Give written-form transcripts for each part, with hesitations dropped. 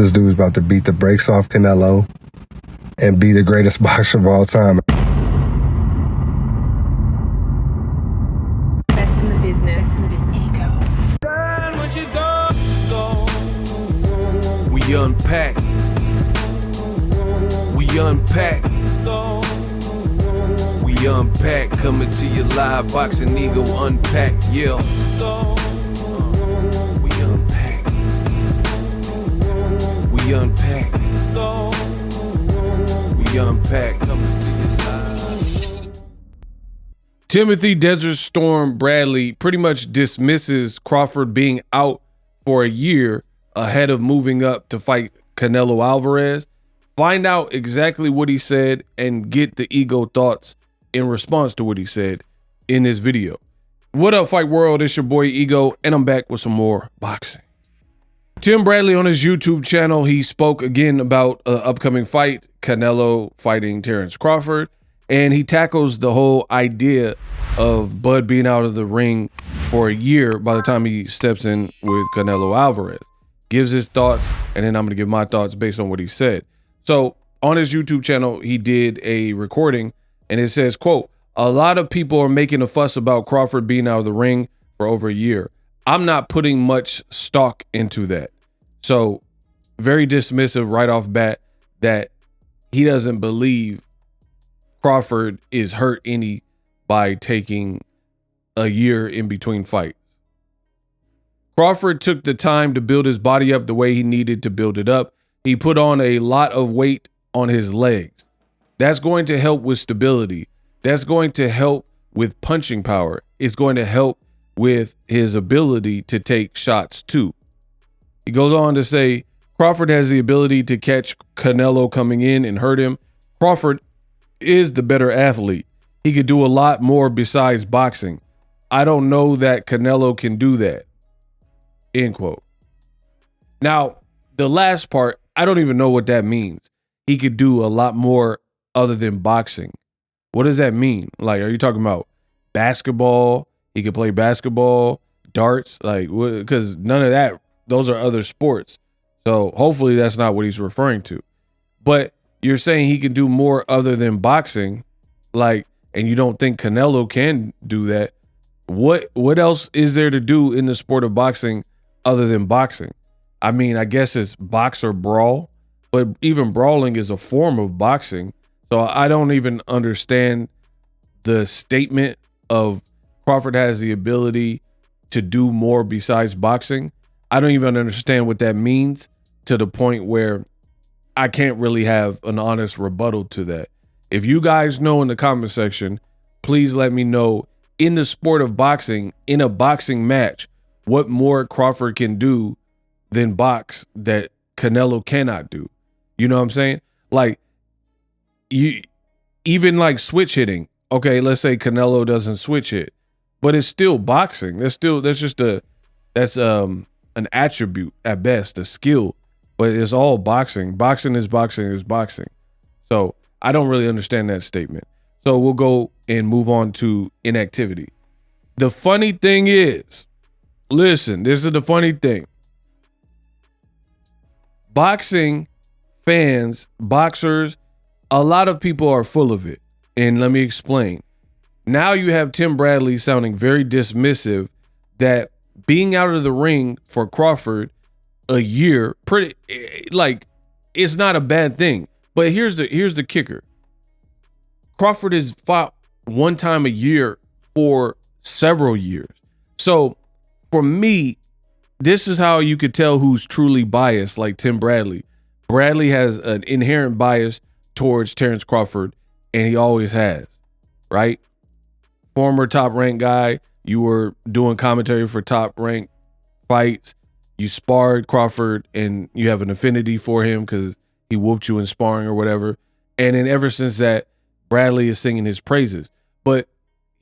This dude's about to beat the brakes off Canelo and be the greatest boxer of all time. Best in the business. We unpack. We unpack. We unpack. Coming to you live, Boxing Ego unpack. Yeah. We unpack. We unpack. We unpack. Coming to you live. Timothy Desert Storm Bradley pretty much dismisses Crawford being out for a year ahead of moving up to fight Canelo Alvarez. Find out exactly what he said and get the ego thoughts in response to what he said in this video. What up, Fight World? It's your boy Ego, and I'm back with some more boxing. Tim Bradley on his YouTube channel, he spoke again about an upcoming fight, Canelo fighting Terence Crawford, and he tackles the whole idea of Bud being out of the ring for a year by the time he steps in with Canelo Alvarez. Gives his thoughts, and then I'm going to give my thoughts based on what he said. So on his YouTube channel, he did a recording, and it says, quote, "A lot of people are making a fuss about Crawford being out of the ring for over a year. I'm not putting much stock into that." So very dismissive right off bat that he doesn't believe Crawford is hurt any by taking a year in between fights. Crawford took the time to build his body up the way he needed to build it up. He put on a lot of weight on his legs. That's going to help with stability. That's going to help with punching power. It's going to help with his ability to take shots too. He goes on to say, Crawford has the ability to catch Canelo coming in and hurt him. Crawford is the better athlete. He could do a lot more besides boxing. I don't know that Canelo can do that. End quote. Now, the last part, I don't even know what that means. He could do a lot more other than boxing. What does that mean? Like, are you talking about basketball? He could play basketball, darts, like, because none of that, those are other sports. So hopefully that's not what he's referring to. But you're saying he can do more other than boxing, like, and you don't think Canelo can do that. What else is there to do in the sport of boxing other than boxing? I mean, I guess it's box or brawl, but even brawling is a form of boxing. So I don't even understand the statement of Crawford has the ability to do more besides boxing. I don't even understand what that means, to the point where I can't really have an honest rebuttal to that. If you guys know in the comment section, please let me know, in the sport of boxing, in a boxing match, what more Crawford can do than box that Canelo cannot do. You know what I'm saying? Like, you even like switch hitting. Okay, let's say Canelo doesn't switch hit, but it's still boxing. That's an attribute at best, a skill, but it's all boxing. Boxing is boxing is boxing. So I don't really understand that statement. So we'll go and move on to inactivity. The funny thing is, listen, this is the funny thing. Boxing fans, boxers, a lot of people are full of it. And let me explain. Now you have Tim Bradley sounding very dismissive that being out of the ring for Crawford a year, pretty like, it's not a bad thing. But here's the kicker. Crawford has fought one time a year for several years. So for me, this is how you could tell who's truly biased, like Tim Bradley. Bradley has an inherent bias towards Terence Crawford, and he always has, right? Former top-ranked guy. You were doing commentary for top-ranked fights. You sparred Crawford, and you have an affinity for him because he whooped you in sparring or whatever. And then ever since that, Bradley is singing his praises. But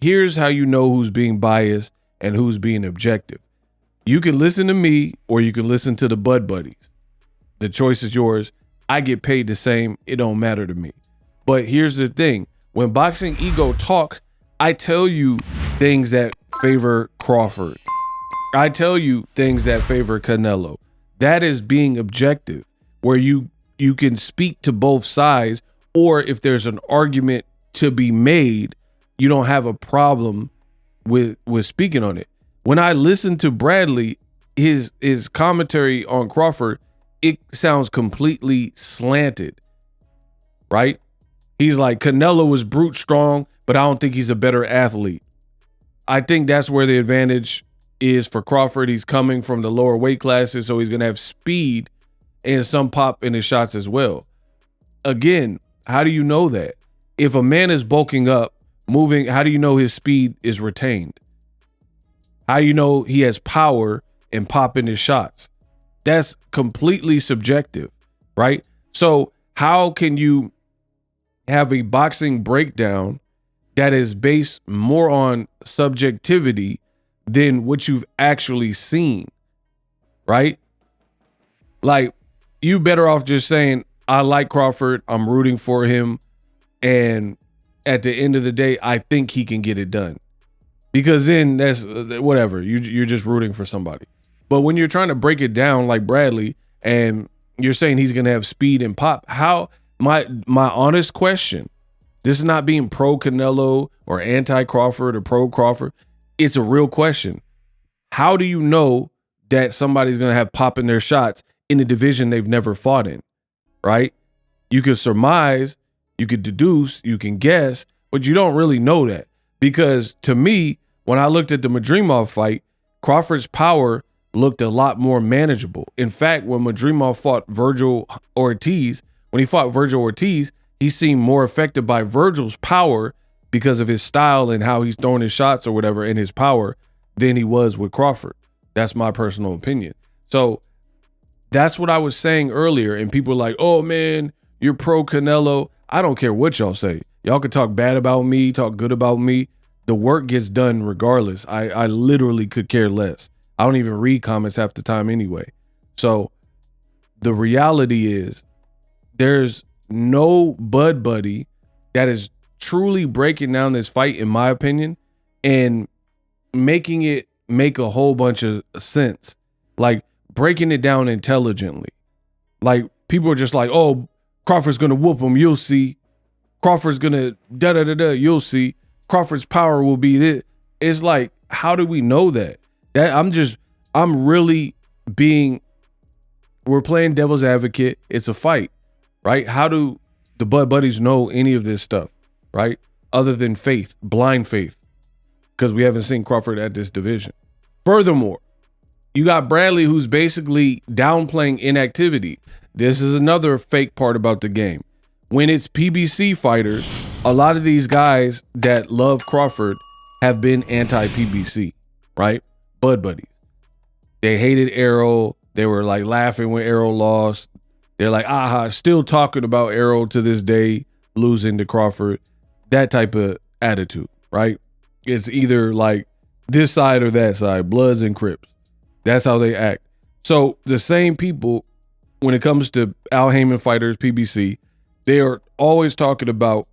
here's how you know who's being biased and who's being objective. You can listen to me, or you can listen to the Bud Buddies. The choice is yours. I get paid the same. It don't matter to me. But here's the thing. When Boxing Ego talks, I tell you things that favor Crawford. I tell you things that favor Canelo. That is being objective. where you can speak to both sides, or if there's an argument to be made, you don't have a problem with speaking on it. When I listen to Bradley, his commentary on Crawford, it sounds completely slanted, right? He's like, Canelo was brute strong, but I don't think he's a better athlete. I think that's where the advantage is for Crawford. He's coming from the lower weight classes, so he's going to have speed and some pop in his shots as well. Again, how do you know that? If a man is bulking up, moving, how do you know his speed is retained? How do you know he has power and pop in his shots? That's completely subjective, right? So how can you have a boxing breakdown that is based more on subjectivity than what you've actually seen, right? Like, you better off just saying, I like Crawford, I'm rooting for him, and at the end of the day, I think he can get it done. Because then that's whatever, you're just rooting for somebody. But when you're trying to break it down like Bradley, and you're saying he's gonna have speed and pop, how, my honest question, this is not being pro Canelo or anti Crawford or pro Crawford, it's a real question. How do you know that somebody's gonna have pop in their shots in a division they've never fought in, right? You could surmise, you could deduce, you can guess, but you don't really know that. Because to me, when I looked at the Madrimov fight, Crawford's power looked a lot more manageable. In fact, when Madrimov fought Virgil Ortiz, he seemed more affected by Virgil's power because of his style and how he's throwing his shots or whatever, and his power, than he was with Crawford. That's my personal opinion. So that's what I was saying earlier, and people are like, oh man, you're pro Canelo. I don't care what y'all say. Y'all can talk bad about me, talk good about me. The work gets done regardless. I literally could care less. I don't even read comments half the time anyway. So the reality is there's no Bud Buddy that is truly breaking down this fight, in my opinion, and making it make a whole bunch of sense. Like breaking it down intelligently. Like people are just like, oh, Crawford's going to whoop him. You'll see. Crawford's going to da-da-da-da. You'll see. Crawford's power will be this. It's like, how do we know that? I'm really being, we're playing devil's advocate. It's a fight, right? How do the Bud Buddies know any of this stuff, right? Other than faith, blind faith, because we haven't seen Crawford at this division. Furthermore, you got Bradley, who's basically downplaying inactivity. This is another fake part about the game. When it's PBC fighters, a lot of these guys that love Crawford have been anti-PBC, right? Bud Buddies. They hated Errol. They were like laughing when Errol lost. They're like, aha, still talking about Errol to this day, losing to Crawford. That type of attitude, right? It's either like this side or that side, Bloods and Crips. That's how they act. So the same people, when it comes to Al Heyman fighters, PBC, they are always talking about,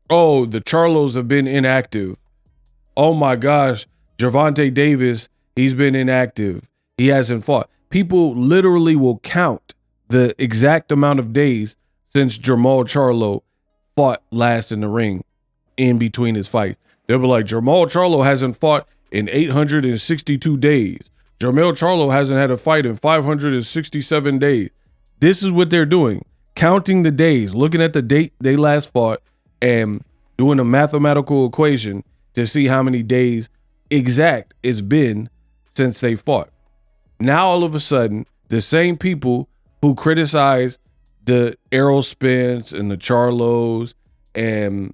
oh, the Charlos have been inactive. Oh my gosh, Gervonta Davis, he's been inactive. He hasn't fought. People literally will count the exact amount of days since Jermall Charlo fought last in the ring in between his fights. They'll be like, Jermall Charlo hasn't fought in 862 days. Jermall Charlo hasn't had a fight in 567 days. This is what they're doing. Counting the days, looking at the date they last fought and doing a mathematical equation to see how many days exact it's been since they fought. Now, all of a sudden, the same people who criticize the Errol Spence and the Charlos and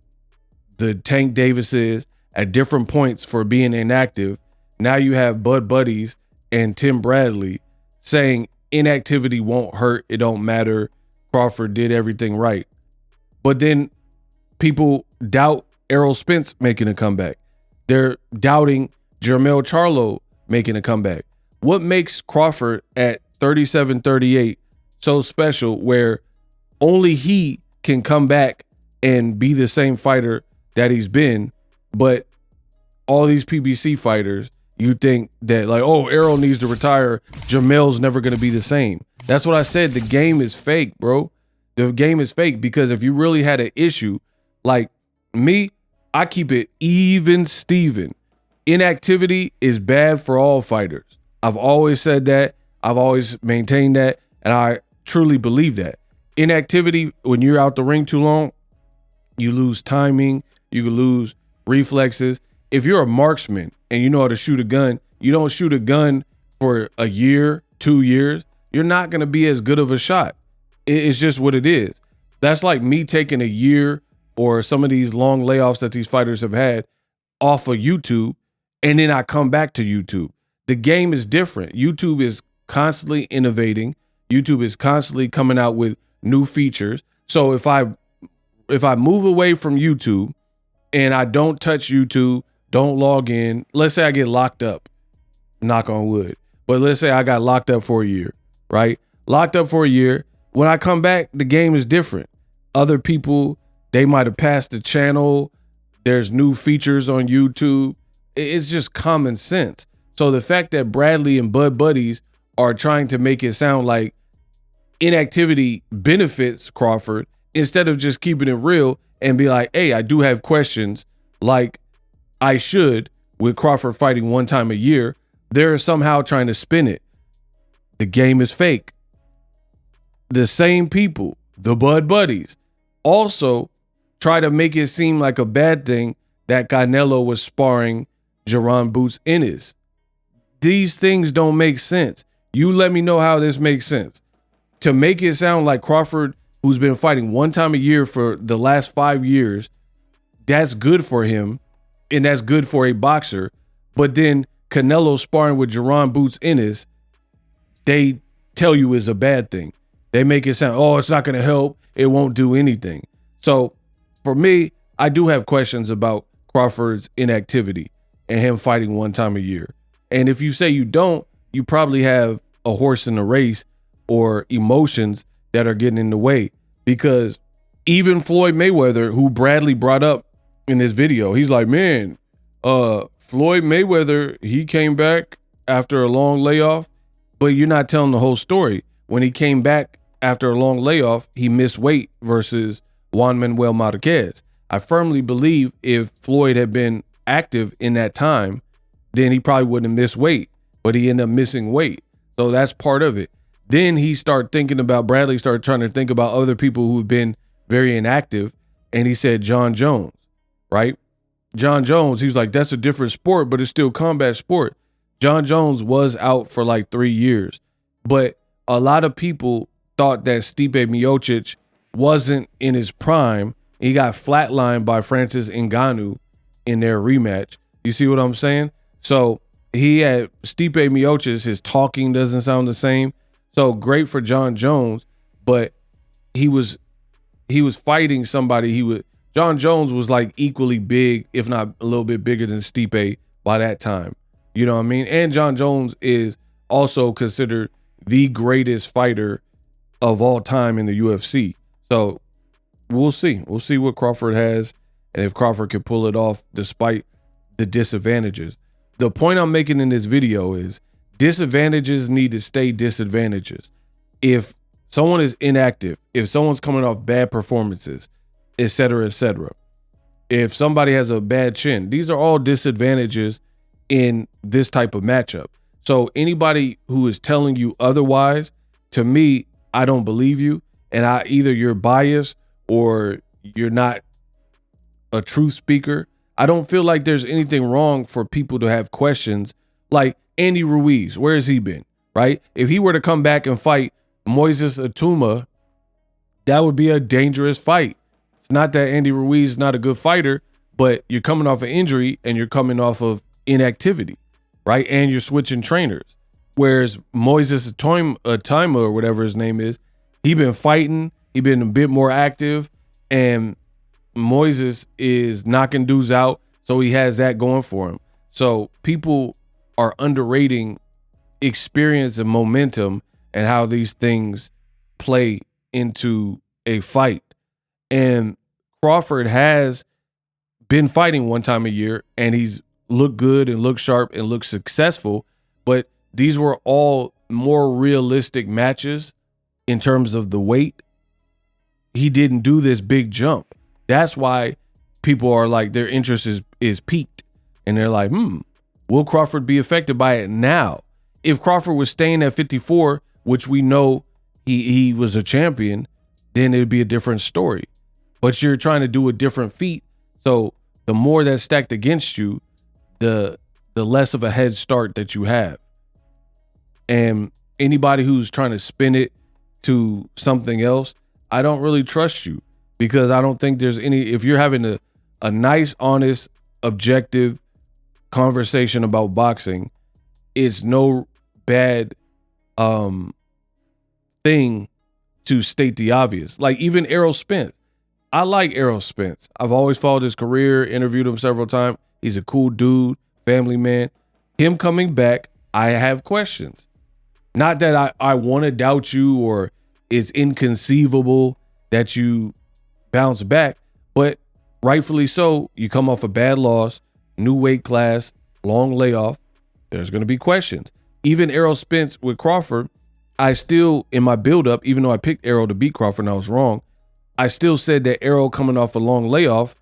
the Tank Davises at different points for being inactive, now you have Bud Buddies and Tim Bradley saying inactivity won't hurt, it don't matter, Crawford did everything right. But then people doubt Errol Spence making a comeback. They're doubting Jermell Charlo making a comeback. What makes Crawford at 37-38 so special where only he can come back and be the same fighter that he's been, but all these PBC fighters, you think that like, oh, Errol needs to retire, Jermell's never going to be the same. That's what I said. The game is fake, bro. The game is fake because if you really had an issue, like me, I keep it even Steven. Inactivity is bad for all fighters. I've always said that. I've always maintained that. And I truly believe that. Inactivity, when you're out the ring too long, you lose timing. You can lose reflexes. If you're a marksman and you know how to shoot a gun, you don't shoot a gun for a year, 2 years, you're not going to be as good of a shot. It's just what it is. That's like me taking a year or some of these long layoffs that these fighters have had off of YouTube, and then I come back to YouTube. The game is different. YouTube is constantly innovating. YouTube is constantly coming out with new features. So if I move away from YouTube and I don't touch YouTube, don't log in, let's say I get locked up, knock on wood, but let's say I got locked up for a year, right? Locked up for a year. When I come back, the game is different. Other people, they might have passed the channel. There's new features on YouTube. It's just common sense. So the fact that Bradley and Bud Buddies are trying to make it sound like inactivity benefits Crawford instead of just keeping it real and be like, hey, I do have questions like I should with Crawford fighting one time a year, they're somehow trying to spin it. The game is fake. The same people, the Bud Buddies, also try to make it seem like a bad thing that Canelo was sparring Jaron Boots Ennis. These things don't make sense. You let me know how this makes sense. To make it sound like Crawford, who's been fighting one time a year for the last 5 years, that's good for him and that's good for a boxer. But then Canelo sparring with Jaron Boots Ennis, they tell you is a bad thing. They make it sound, oh, it's not going to help. It won't do anything. So for me, I do have questions about Crawford's inactivity and him fighting one time a year. And if you say you don't, you probably have a horse in the race or emotions that are getting in the way. Because even Floyd Mayweather, who Bradley brought up in this video, he's like, man, Floyd Mayweather, he came back after a long layoff, but you're not telling the whole story. When he came back after a long layoff, he missed weight versus Juan Manuel Marquez. I firmly believe if Floyd had been active in that time, then he probably wouldn't have missed weight, but he ended up missing weight. So that's part of it. Then he started thinking about, Bradley started trying to think about other people who've been very inactive. And he said, John Jones, right? John Jones, he's like, that's a different sport, but it's still combat sport. John Jones was out for like 3 years, but a lot of people thought that Stipe Miocic wasn't in his prime. He got flatlined by Francis Ngannou in their rematch. You see what I'm saying? So he had Stipe Miocic, his talking doesn't sound the same. So great for John Jones, but he was fighting somebody. John Jones was like equally big, if not a little bit bigger than Stipe by that time. You know what I mean? And John Jones is also considered the greatest fighter of all time in the UFC. So we'll see. We'll see what Crawford has and if Crawford can pull it off despite the disadvantages. The point I'm making in this video is disadvantages need to stay disadvantages. If someone is inactive, if someone's coming off bad performances, etc., if somebody has a bad chin, these are all disadvantages in this type of matchup. So anybody who is telling you otherwise, to me, I don't believe you. And either you're biased or you're not a true speaker. I don't feel like there's anything wrong for people to have questions. Like Andy Ruiz, where has he been, right? If he were to come back and fight Moises Atuma, that would be a dangerous fight. It's not that Andy Ruiz is not a good fighter, but you're coming off an injury and you're coming off of inactivity, right? And you're switching trainers. Whereas Moises Atuma or whatever his name is, he been fighting, he been a bit more active, and Moises is knocking dudes out, so he has that going for him. So people are underrating experience and momentum and how these things play into a fight. And Crawford has been fighting one time a year, and he's looked good and looked sharp and looked successful, but these were all more realistic matches in terms of the weight, he didn't do this big jump. That's why people are like, their interest is piqued. And they're like, will Crawford be affected by it now? If Crawford was staying at 54, which we know he was a champion, then it'd be a different story. But you're trying to do a different feat. So the more that's stacked against you, the less of a head start that you have. And anybody who's trying to spin it to something else, I don't really trust you, because I don't think there's any, if you're having a nice, honest, objective conversation about boxing, it's no bad thing to state the obvious. Like even Errol Spence. I like Errol Spence. I've always followed his career, interviewed him several times. He's a cool dude, family man. Him coming back, I have questions. Not that I want to doubt you or it's inconceivable that you bounce back, but rightfully so. You come off a bad loss, new weight class, long layoff. There's going to be questions. Even Errol Spence with Crawford, I still, in my buildup, even though I picked Errol to beat Crawford and I was wrong, I still said that Errol coming off a long layoff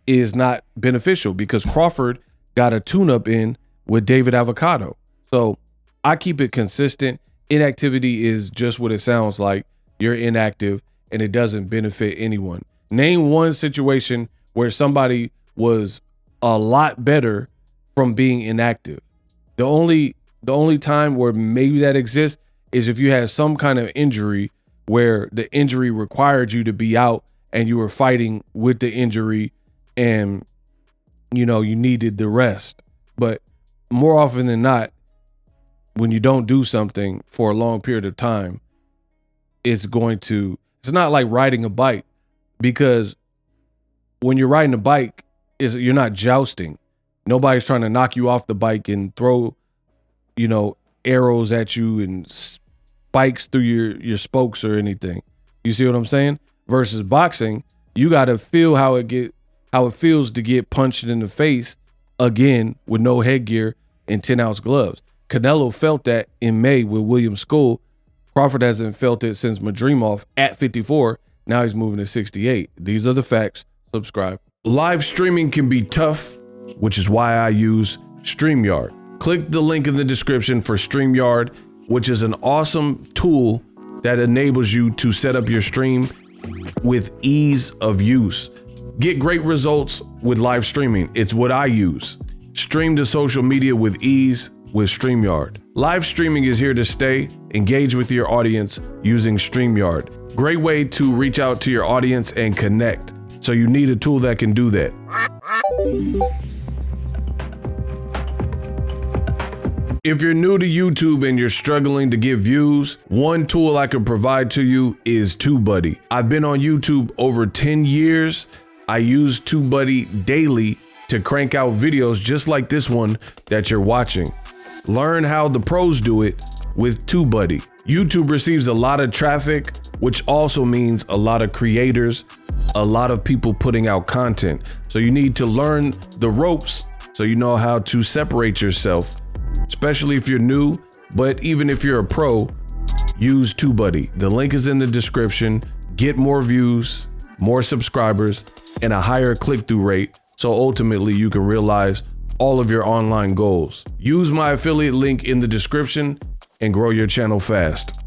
is not beneficial because Crawford got a tune-up in with David Avocado. So I keep it consistent. Inactivity is just what it sounds like. You're inactive and it doesn't benefit anyone. Name one situation where somebody was a lot better from being inactive. The only time where maybe that exists is if you had some kind of injury where the injury required you to be out and you were fighting with the injury and, you know, you needed the rest. But more often than not, when you don't do something for a long period of time, it's not like riding a bike, because when you're riding a bike, you're not jousting. Nobody's trying to knock you off the bike and throw, you know, arrows at you and spikes through your spokes or anything. You see what I'm saying? Versus boxing, you got to feel how it feels to get punched in the face again with no headgear and 10-ounce gloves. Canelo felt that in May with William School. Crawford hasn't felt it since Madrimov at 54. Now he's moving to 68. These are the facts. Subscribe. Live streaming can be tough, which is why I use StreamYard. Click the link in the description for StreamYard, which is an awesome tool that enables you to set up your stream with ease of use. Get great results with live streaming. It's what I use. Stream to social media with ease with StreamYard. Live streaming is here to stay. Engage with your audience using StreamYard. Great way to reach out to your audience and connect. So you need a tool that can do that. If you're new to YouTube and you're struggling to get views, one tool I can provide to you is TubeBuddy. I've been on YouTube over 10 years. I use TubeBuddy daily to crank out videos just like this one that you're watching. Learn how the pros do it with TubeBuddy. YouTube receives a lot of traffic, which also means a lot of creators, a lot of people putting out content. So you need to learn the ropes so you know how to separate yourself, especially if you're new. But even if you're a pro, use TubeBuddy. The link is in the description. Get more views, more subscribers, and a higher click-through rate, so ultimately you can realize all of your online goals. Use my affiliate link in the description and grow your channel fast.